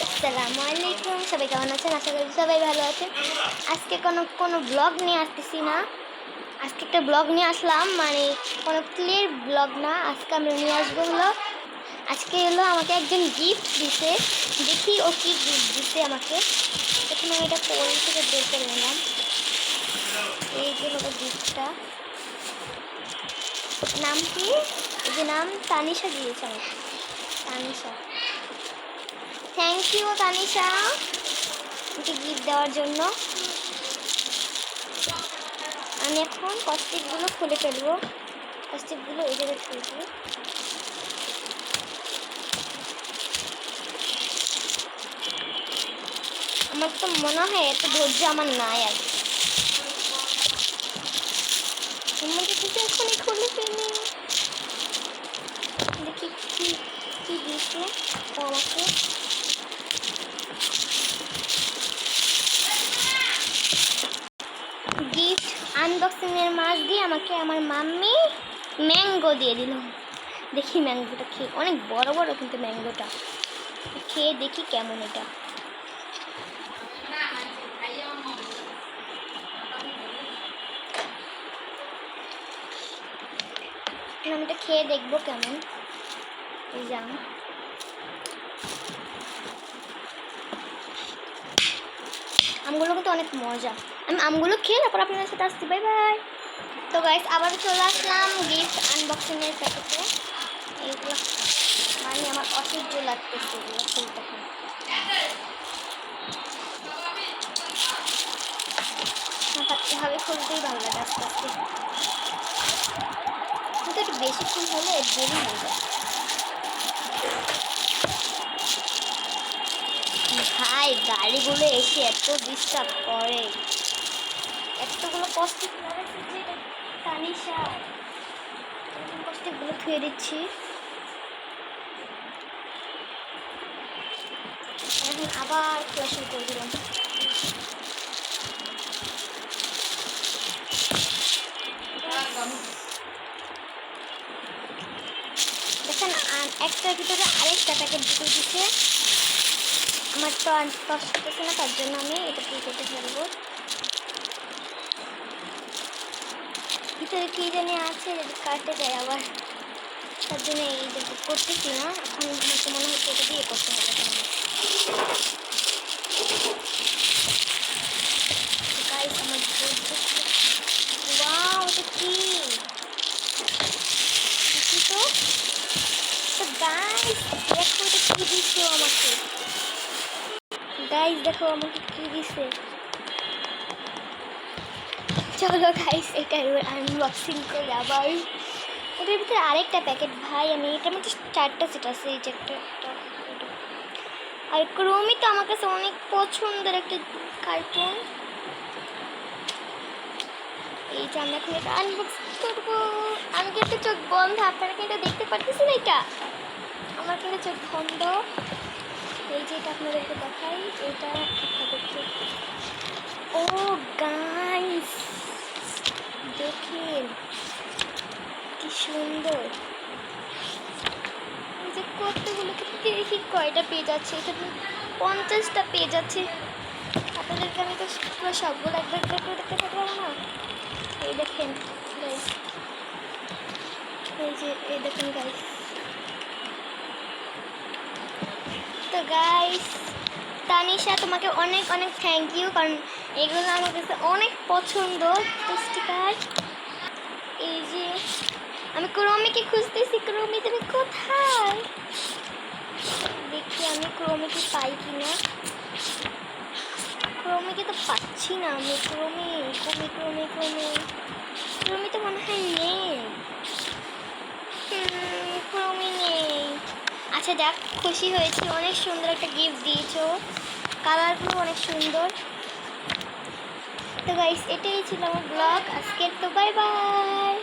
আসসালামু আলাইকুম, সবাই কেমন আছেন? আশা করি সবাই ভালো আছেন। আজকে কোনো ব্লগ নিয়ে আসতেছি না। আজকে একটা ব্লগ নিয়ে আসলাম, মানে কোনো ক্লিয়ার ব্লগ না। আজকে আমরা নিয়ে আসবো হলো আমাকে একজন গিফট দিছে। দেখি ও কি গিফট দিছে আমাকে। প্রথমে আমি এটা ফোন থেকে বের করে নিলাম। এই যে হলো গিফটটা। নাম কি? এই যে নাম তানিশা দিয়েছে আমাকে। তানিশা, থ্যাংক ইউ তানিশা আমাকে গিফট দেওয়ার জন্য। আমি এখন কস্টিকগুলো খুলে ফেলবো। কস্টিকগুলো এই জায়গায় ফেলবো। আমার তো মনে হয় এত ধৈর্য আমার নাই আর কি। এখনই খুলে ফেলি। দেখি কি কি দিয়েছে ও আমাকে। গিফট আনবক্সিং এর মাঝ দিয়ে আমাকে আমার মাম্মি ম্যাঙ্গো দিয়ে দিল। দেখি ম্যাঙ্গোটা খেয়ে, অনেক বড় বড় কিন্তু ম্যাঙ্গোটা। খেয়ে দেখি কেমন এটা। আমি এটা খেয়ে দেখবো কেমন। এই যে আমগুলো কিন্তু অনেক মজা। আমি আমগুলো খেয়ে তারপর আপনাদের সাথে আসছি। Bye bye. তো গাইস, আবার চলে আসলাম গিফট আনবক্সিং এর প্যাকেটে। এইগুলো মানে আমার অসহ্য লাগতেছে এগুলো খুলতে। এভাবে খুলতেই ভালো লাগে আস্তে আস্তে, কিন্তু একটু বেশিক্ষণ হলে দেরি হয়ে যায়। ভাই, গাড়িগুলো এসে এত ডিস্টার্ব করে। এতগুলো কষ্টিক লাগাচ্ছে যে তানিশা, কষ্টিকগুলো ধুয়ে দিচ্ছি। এখন আবার খোলা শুরু করে দিলাম। দেখেন, একটার ভিতরে আরেকটা প্যাকেট ঢুকে দিচ্ছে। আমার তো আর কষ্ট হচ্ছে না, তার জন্য আমি এটা কেটে ফেলবো। ভিতরে কি জানি আছে, যদি কাটতে যায় আবার, তার জন্য এই যে করতেছি না। এখন হয়তো মনে হচ্ছে এটা দিয়ে করতে হবে। গাইস, আমার ওয়াও, এটা কি? তো গাইস দেখো, এটা কি দিচ্ছে আমাকে। গাইস দেখো আমাকে কি দিছে। চলো গাইস, এটা এবার আনবক্সিং করি আবার। এটার ভিতরে আরেকটা প্যাকেট। ভাই, আমি এটার মধ্যে 4টা সেট আছে। এই যে একটা। আর ক্রোমি তো আমার কাছে অনেক পছন্দের একটা কার্টুন। এই যে আমরা এখন এটা আনবক্সিং করবো। আমি কিন্তু চোখ বন্ধ, আপনারা কিন্তু দেখতে পারতেছেন। এটা আমার কিন্তু চোখ বন্ধ। এই যে এটা আপনাদেরকে দেখাই। এটা দেখতে, ও গাইস দেখেন কি সুন্দর। এই যে কতগুলো, দেখি কয়টা পেজ আছে। এখানে 50টা পেজ আছে। আপনাদেরকে আমি তো পুরো সবগুলো একবার করে দেখতে পারবো না। এই দেখেন গাইস, এই যে এই দেখেন গাইস। তো গাইস, তানিশা তোমাকে অনেক অনেক থ্যাংক ইউ, কারণ এগুলো আমার কাছে অনেক পছন্দ। স্টিকার। এই যে আমি ক্রোমিকে খুঁজতেছি। ক্রোমি, তুমি কোথায়? দেখি আমি ক্রোমিকে পাই কিনা। ক্রোমিকে তো পাচ্ছি না আমি। ক্রোমি তো মনে হয় নেই। ক্রোমি নেই। আচ্ছা যাক, খুশি হয়েছি। অনেক সুন্দর একটা গিফট দিয়েছো। কালারগুলো অনেক সুন্দর। তো গাইস, এটাই ছিল আমার ব্লগ আজকের। তো বাই বাই।